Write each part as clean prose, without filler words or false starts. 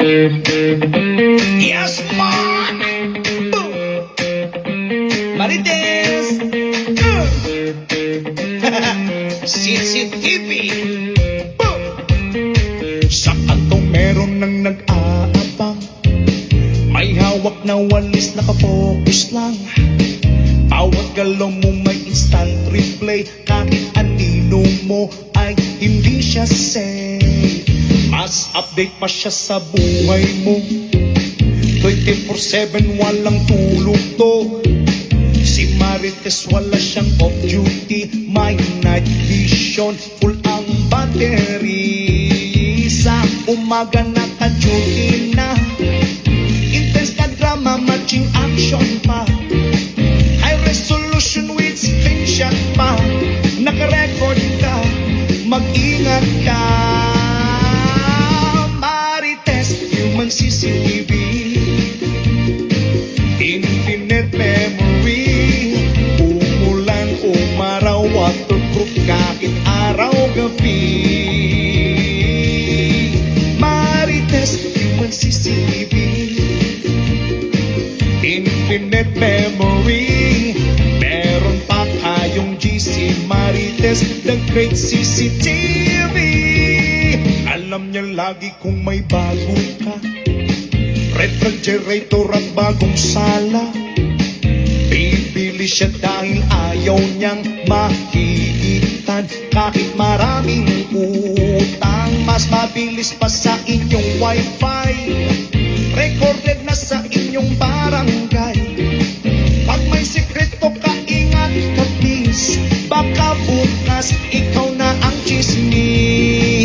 Yes, man! Marites! CCTV! Sa kantong meron nang nag-aabang, may hawak na walis, nakapokus lang. Bawat galaw mo may instant replay, kahit anino mo ay hindi siya safe. Mas update pa siya sa buhay mo, 24/7 walang tulog to. Si Marites wala siyang off-duty, may night vision, full ang battery. Sa umaga naka-duty na, intense na drama, matching action pa. High resolution with screenshot pa. Naka-record ka, mag-ingat ka. Marites, human CCTV, infinite memory. Umulan, umaraw, waterproof kahit araw-gabi. Marites, human CCTV, infinite memory. Meron pa tayong GC Marites, the great CCTV. Alam niya lagi kung may bago ka, refrigerator at bagong sala. Bibili siya dahil ayaw niyang mahihitan, kahit maraming utang. Mas mabilis pa sa inyong wifi, recorded na sa inyong barangay. Pag may sikreto ka, ingat ka please, baka bukas ikaw na ang chismis.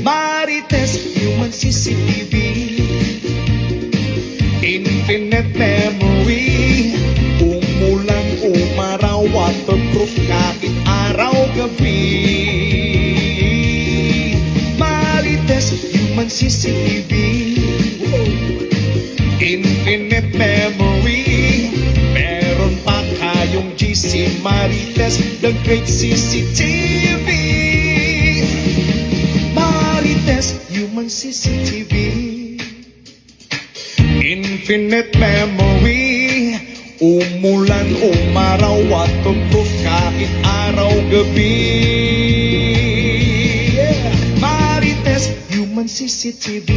Marites, human CCTV, infinite memory. Umulan, umaraw, waterproof kahit araw-gabi. Marites, human CCTV, infinite memory. Meron pa tayong GC Marites, the great CCTV. Marites, human CCTV, infinite memory. Umulan, umaraw, waterproof kahit araw-gabi. Marites, human CCTV,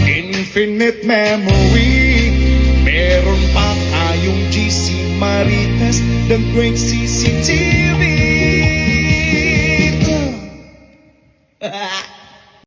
infinite memory. Meron pa tayong GC Marites, the great CCTV.